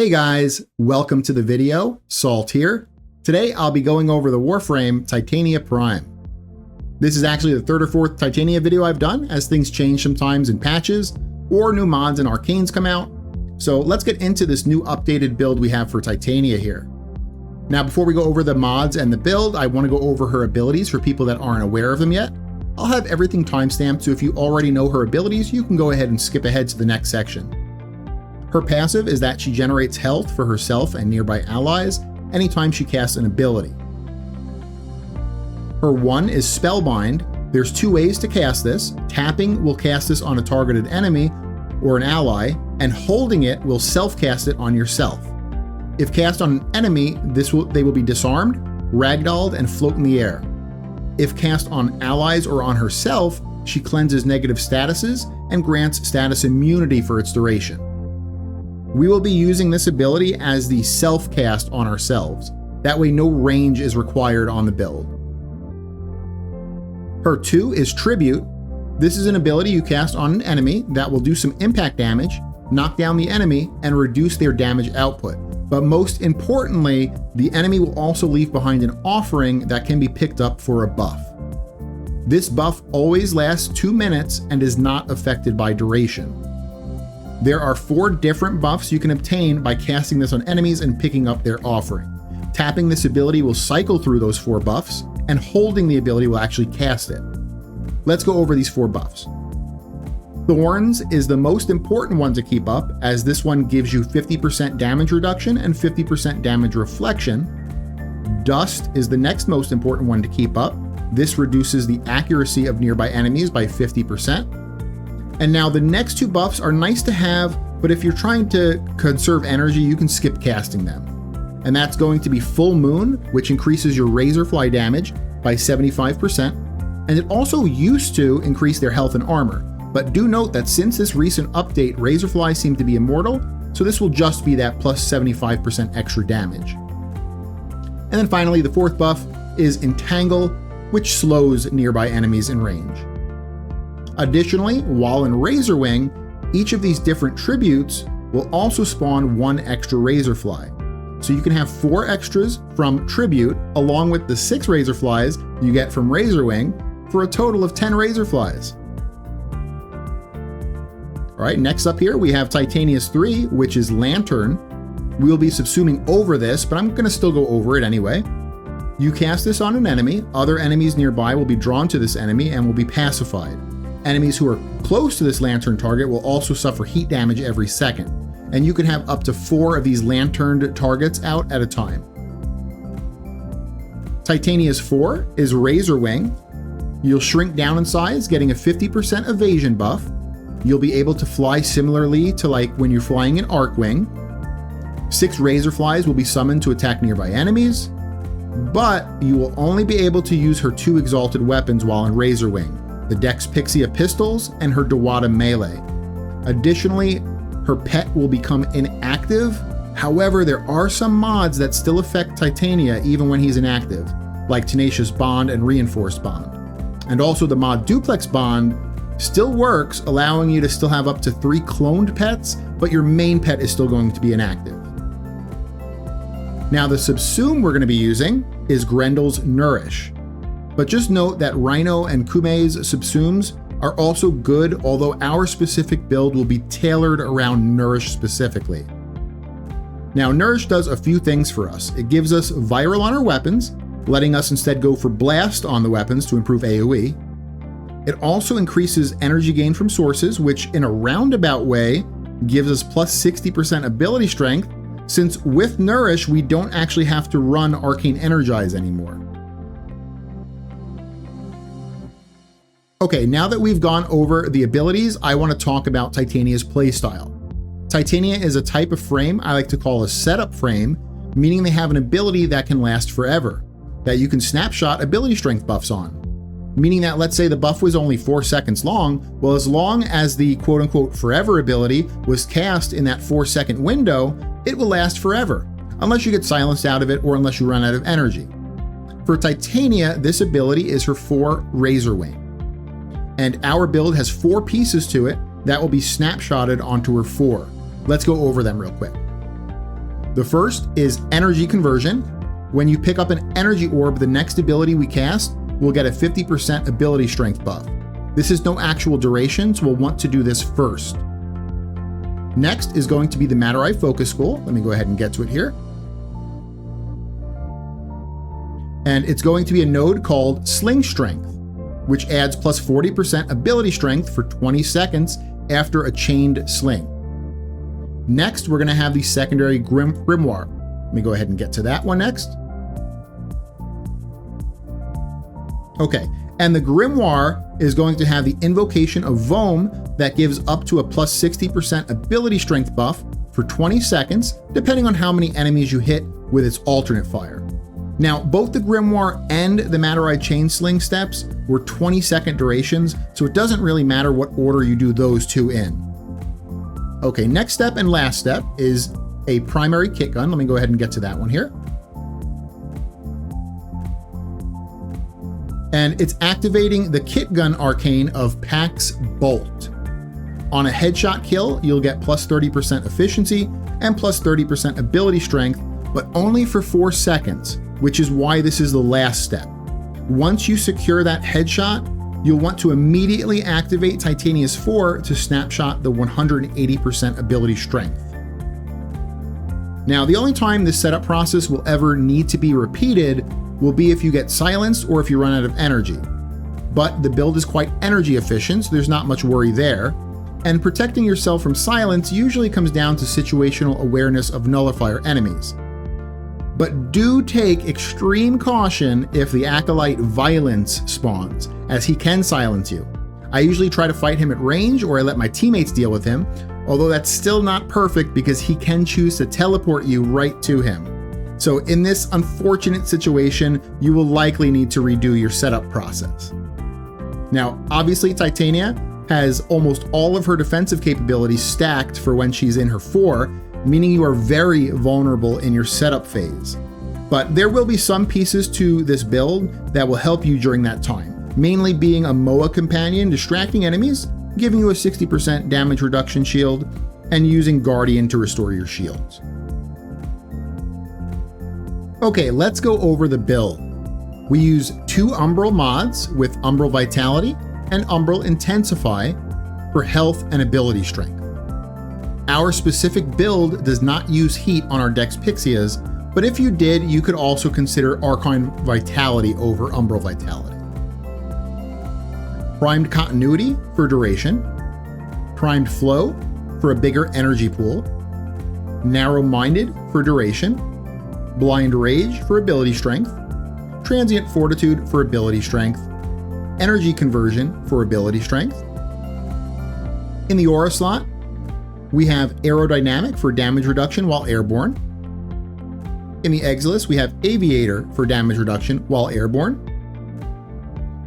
Hey guys, welcome to the video. Salt here. Today I'll be going over the Warframe Titania Prime. This is actually the third or fourth Titania video I've done, as things change sometimes in patches or new mods and arcanes come out. So let's get into this new updated build we have for Titania here. Now before we go over the mods and the build, I want to go over her abilities for people that aren't aware of them yet. I'll have everything timestamped, so if you already know her abilities, you can go ahead and skip ahead to the next section. Her passive is that she generates health for herself and nearby allies anytime she casts an ability. Her 1 is Spellbind. There's two ways to cast this. Tapping will cast this on a targeted enemy or an ally, and holding it will self-cast it on yourself. If cast on an enemy, they will be disarmed, ragdolled, and float in the air. If cast on allies or on herself, she cleanses negative statuses and grants status immunity for its duration. We will be using this ability as the self-cast on ourselves. That way no range is required on the build. Her 2 is Tribute. This is an ability you cast on an enemy that will do some impact damage, knock down the enemy, and reduce their damage output. But most importantly, the enemy will also leave behind an offering that can be picked up for a buff. This buff always lasts 2 minutes and is not affected by duration. There are 4 different buffs you can obtain by casting this on enemies and picking up their offering. Tapping this ability will cycle through those 4 buffs, and holding the ability will actually cast it. Let's go over these 4 buffs. Thorns is the most important one to keep up, as this one gives you 50% damage reduction and 50% damage reflection. Dust is the next most important one to keep up. This reduces the accuracy of nearby enemies by 50%. And now the next 2 buffs are nice to have, but if you're trying to conserve energy, you can skip casting them. And that's going to be Full Moon, which increases your Razorfly damage by 75%. And it also used to increase their health and armor. But do note that since this recent update, Razorfly seem to be immortal, so this will just be that plus 75% extra damage. And then finally, the 4th buff is Entangle, which slows nearby enemies in range. Additionally, while in Razorwing, each of these different tributes will also spawn 1 extra Razorfly. So you can have 4 extras from Tribute, along with the 6 Razorflies you get from Razorwing, for a total of 10 Razorflies. All right, next up here we have Titania's 3, which is Lantern. We'll be subsuming over this, but I'm going to still go over it anyway. You cast this on an enemy, other enemies nearby will be drawn to this enemy and will be pacified. Enemies who are close to this lantern target will also suffer heat damage every second, and you can have up to 4 of these lanterned targets out at a time. Titania's 4 is Razorwing. You'll shrink down in size, getting a 50% evasion buff. You'll be able to fly similarly to like when you're flying an Arcwing. 6 Razorflies will be summoned to attack nearby enemies, but you will only be able to use her 2 exalted weapons while in Razorwing, the Dex Pixia pistols and her Dewata melee. Additionally, her pet will become inactive. However, there are some mods that still affect Titania even when he's inactive, like Tenacious Bond and Reinforced Bond. And also the mod Duplex Bond still works, allowing you to still have up to 3 cloned pets, but your main pet is still going to be inactive. Now the subsume we're going to be using is Grendel's Nourish. But just note that Rhino and Kume's subsumes are also good, although our specific build will be tailored around Nourish specifically. Now Nourish does a few things for us. It gives us Viral on our weapons, letting us instead go for Blast on the weapons to improve AoE. It also increases energy gain from sources, which in a roundabout way gives us plus 60% ability strength, since with Nourish we don't actually have to run Arcane Energize anymore. Okay, now that we've gone over the abilities, I want to talk about Titania's playstyle. Titania is a type of frame I like to call a setup frame, meaning they have an ability that can last forever, that you can snapshot ability strength buffs on. Meaning that let's say the buff was only 4 seconds long, well as long as the quote-unquote forever ability was cast in that 4-second window, it will last forever, unless you get silenced out of it or unless you run out of energy. For Titania, this ability is her 4 Razorwing. And our build has 4 pieces to it that will be snapshotted onto her 4. Let's go over them real quick. The first is energy conversion. When you pick up an energy orb, the next ability we cast will get a 50% ability strength buff. This is no actual duration, so we'll want to do this first. Next is going to be the Matter Eye Focus School. Let me go ahead and get to it here. And it's going to be a node called Sling Strength, which adds plus 40% ability strength for 20 seconds after a chained sling. Next, we're going to have the secondary Grimoire. Let me go ahead and get to that one next. Okay, and the Grimoire is going to have the Invocation of Vome that gives up to a plus 60% ability strength buff for 20 seconds, depending on how many enemies you hit with its alternate fire. Now, both the Grimoire and the Matter Eye Chain Sling steps were 20-second durations, so it doesn't really matter what order you do those two in. Okay, next step and last step is a primary kit gun. Let me go ahead and get to that one here. And it's activating the kit gun arcane of Pax Bolt. On a headshot kill, you'll get plus 30% efficiency and plus 30% ability strength, but only for 4 seconds, which is why this is the last step. Once you secure that headshot, you'll want to immediately activate Titania's 4 to snapshot the 180% ability strength. Now, the only time this setup process will ever need to be repeated will be if you get silenced or if you run out of energy. But the build is quite energy efficient, so there's not much worry there. And protecting yourself from silence usually comes down to situational awareness of nullifier enemies. But do take extreme caution if the Acolyte Violence spawns, as he can silence you. I usually try to fight him at range, or I let my teammates deal with him, although that's still not perfect because he can choose to teleport you right to him. So in this unfortunate situation, you will likely need to redo your setup process. Now, obviously Titania has almost all of her defensive capabilities stacked for when she's in her 4, meaning you are very vulnerable in your setup phase. But there will be some pieces to this build that will help you during that time, mainly being a MOA companion distracting enemies, giving you a 60% damage reduction shield, and using Guardian to restore your shields. Okay, let's go over the build. We use 2 Umbral mods with Umbral Vitality and Umbral Intensify for health and ability strength. Our specific build does not use heat on our Dex Pixias, but if you did, you could also consider Archon Vitality over Umbral Vitality. Primed Continuity for duration, Primed Flow for a bigger energy pool, Narrow-Minded for duration, Blind Rage for ability strength, Transient Fortitude for ability strength, Energy Conversion for ability strength. In the Aura slot, we have Aerodynamic for damage reduction while airborne. In the Exilus, we have Aviator for damage reduction while airborne.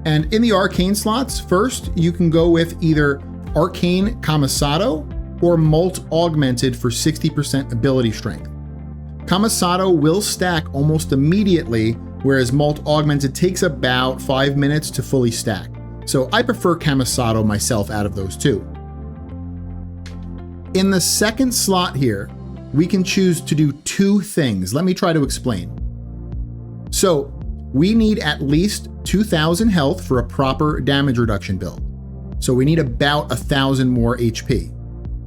And in the Arcane slots, first you can go with either Arcane Kamisato or Molt Augmented for 60% ability strength. Kamisato will stack almost immediately, whereas Molt Augmented takes about 5 minutes to fully stack. So I prefer Kamisato myself out of those two. In the second slot here, we can choose to do 2 things. Let me try to explain. So we need at least 2,000 health for a proper damage reduction build. So we need about 1,000 more HP.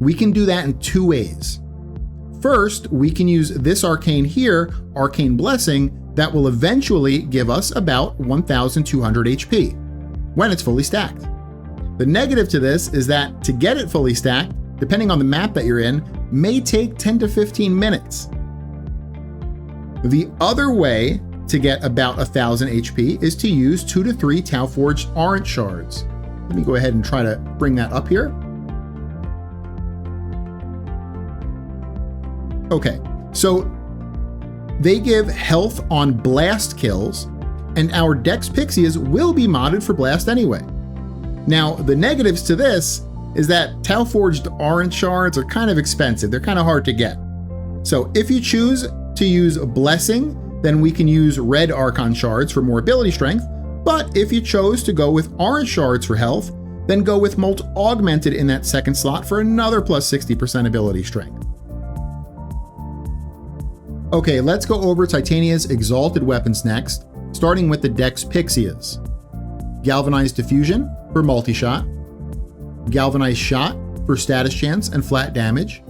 We can do that in 2 ways. First, we can use this arcane here, Arcane Blessing, that will eventually give us about 1,200 HP when it's fully stacked. The negative to this is that to get it fully stacked, depending on the map that you're in, may take 10 to 15 minutes. The other way to get about 1,000 HP is to use 2 to 3 Tau Forged Orange Shards. Let me go ahead and try to bring that up here. Okay, so they give health on blast kills, and our Dex Pixias will be modded for blast anyway. Now, the negatives to this is that Tau Forged Orange Shards are kind of expensive. They're kind of hard to get. So if you choose to use Blessing, then we can use red Archon Shards for more ability strength. But if you chose to go with Orange Shards for health, then go with Molt Augmented in that second slot for another plus 60% ability strength. Okay, let's go over Titania's exalted weapons next, starting with the Dex Pixias. Galvanized Diffusion for multi-shot, Galvanized Shot for status chance and flat damage,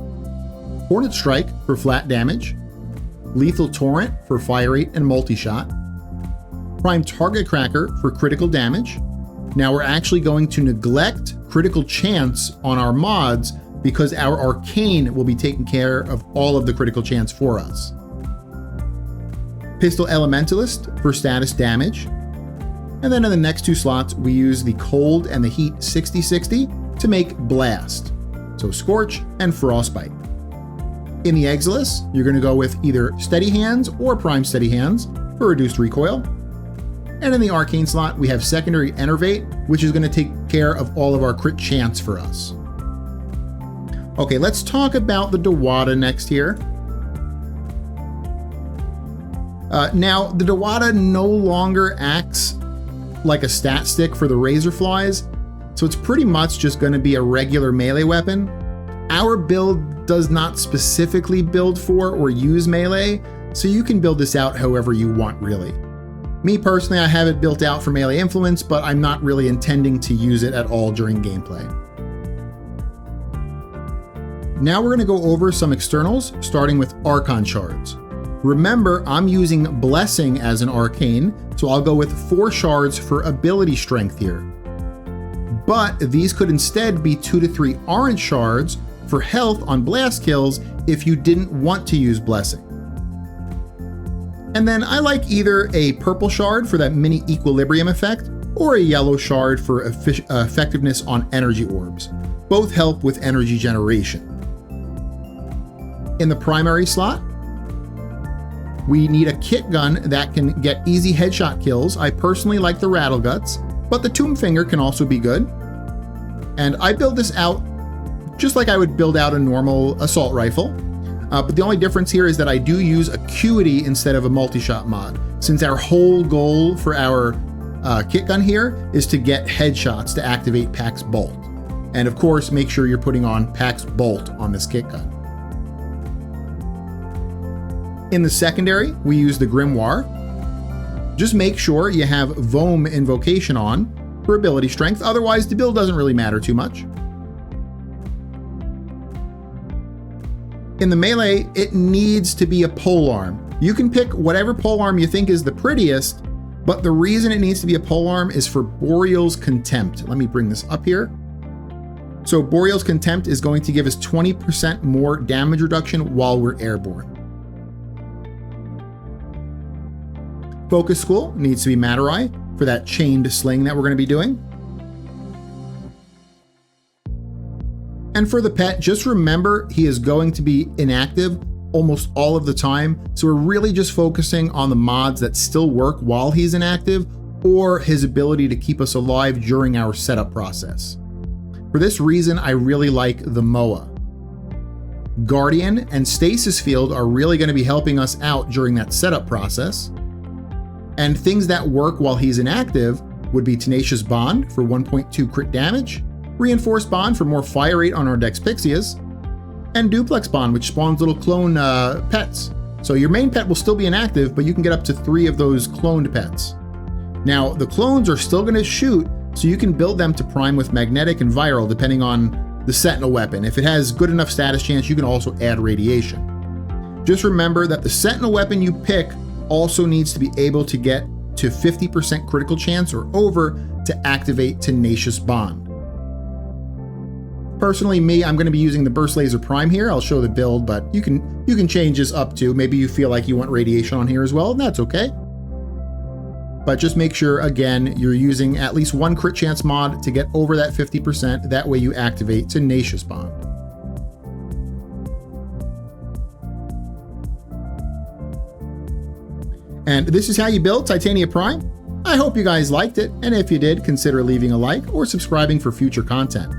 Hornet Strike for flat damage, Lethal Torrent for fire rate and multi-shot, Prime Target Cracker for critical damage. Now we're actually going to neglect critical chance on our mods because our Arcane will be taking care of all of the critical chance for us. Pistol Elementalist for status damage. And then in the next two slots, we use the Cold and the Heat 60/60 to make Blast. So Scorch and Frostbite. In the Exilis, you're going to go with either Steady Hands or Prime Steady Hands for reduced recoil. And in the Arcane slot, we have Secondary Enervate, which is going to take care of all of our crit chance for us. Okay, let's talk about the Dewata next here. Now, the Dewata no longer acts like a stat stick for the Razorflies, so it's pretty much just going to be a regular melee weapon. Our build does not specifically build for or use melee, so you can build this out however you want, really. Me personally, I have it built out for melee influence, but I'm not really intending to use it at all during gameplay. Now we're going to go over some externals, starting with Archon Shards. Remember, I'm using Blessing as an Arcane, so I'll go with 4 shards for ability strength here. But these could instead be 2 to 3 orange shards for health on blast kills if you didn't want to use Blessing. And then I like either a purple shard for that mini equilibrium effect, or a yellow shard for effectiveness on energy orbs. Both help with energy generation. In the primary slot, we need a kit gun that can get easy headshot kills. I personally like the Rattle Guts, but the Tomb Finger can also be good. And I build this out just like I would build out a normal assault rifle. But the only difference here is that I do use Acuity instead of a multi-shot mod, since our whole goal for our kit gun here is to get headshots to activate Pax Bolt. And of course, make sure you're putting on Pax Bolt on this kit gun. In the secondary, we use the Grimoire. Just make sure you have Vome Invocation on for ability strength, otherwise the build doesn't really matter too much. In the melee, it needs to be a polearm. You can pick whatever polearm you think is the prettiest, but the reason it needs to be a polearm is for Boreal's Contempt. Let me bring this up here. So Boreal's Contempt is going to give us 20% more damage reduction while we're airborne. Focus School needs to be Materai for that chained sling that we're going to be doing. And for the pet, just remember he is going to be inactive almost all of the time, so we're really just focusing on the mods that still work while he's inactive, or his ability to keep us alive during our setup process. For this reason, I really like the Moa. Guardian and Stasis Field are really going to be helping us out during that setup process. And things that work while he's inactive would be Tenacious Bond for 1.2 crit damage, Reinforced Bond for more fire rate on our Dex Pixias, and Duplex Bond, which spawns little clone pets. So your main pet will still be inactive, but you can get up to 3 of those cloned pets. Now, the clones are still going to shoot, so you can build them to prime with Magnetic and Viral, depending on the Sentinel weapon. If it has good enough status chance, you can also add Radiation. Just remember that the Sentinel weapon you pick also needs to be able to get to 50% critical chance or over to activate Tenacious Bond. Personally, I'm going to be using the Burst Laser Prime here. I'll show the build, but you can change this up to. Maybe you feel like you want Radiation on here as well, and that's okay. But just make sure, again, you're using at least 1 crit chance mod to get over that 50%. That way you activate Tenacious Bond. And this is how you build Titania Prime. I hope you guys liked it, and if you did, consider leaving a like or subscribing for future content.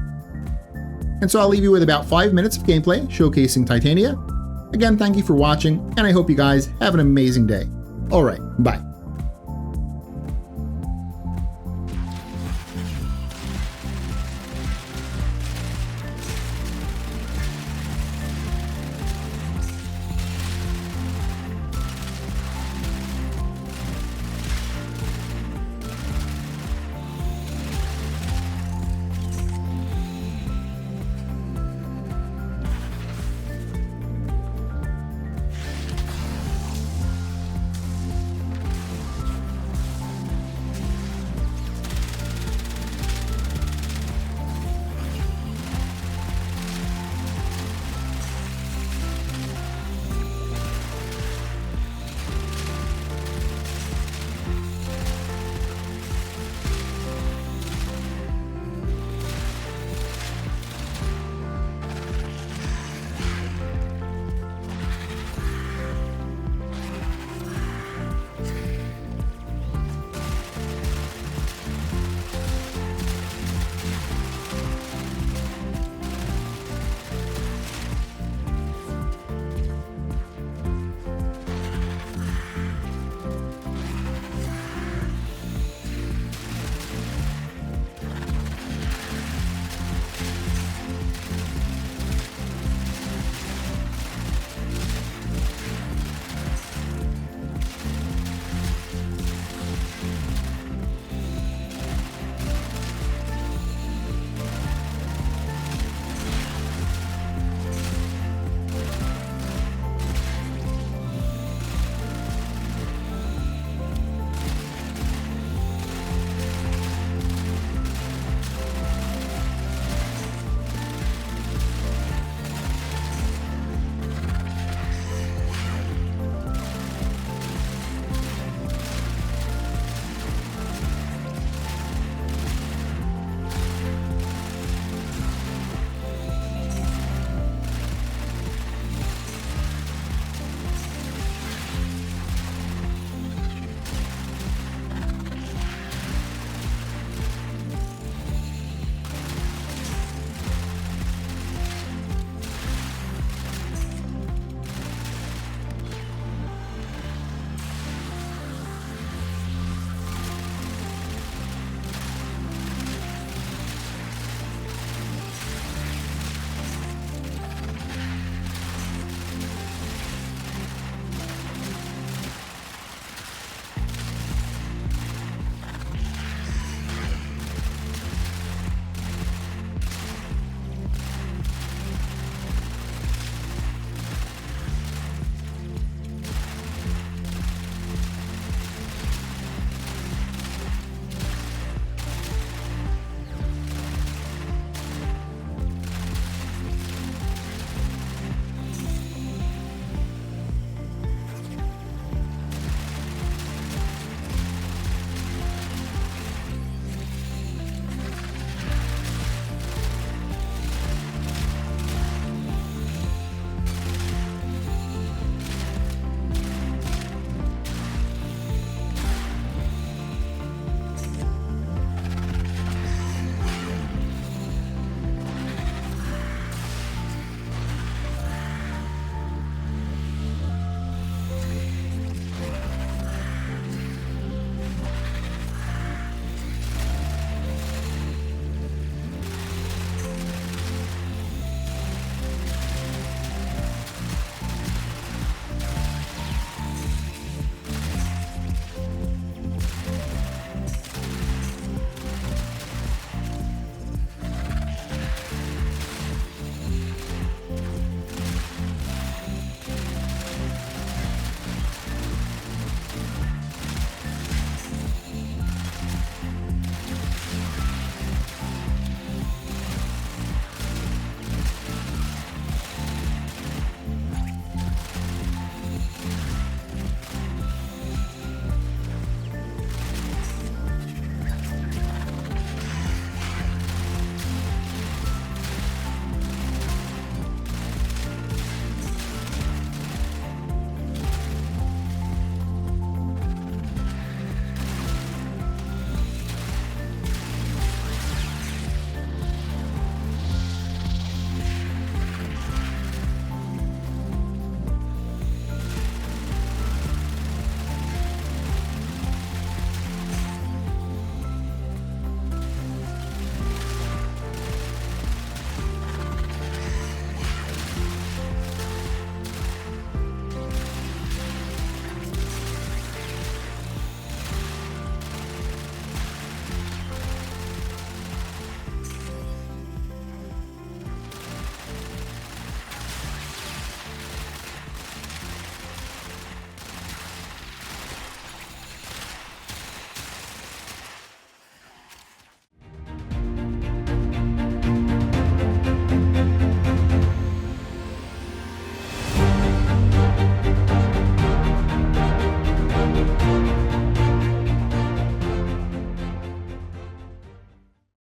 And so I'll leave you with about 5 minutes of gameplay showcasing Titania. Again, thank you for watching, and I hope you guys have an amazing day. All right, bye.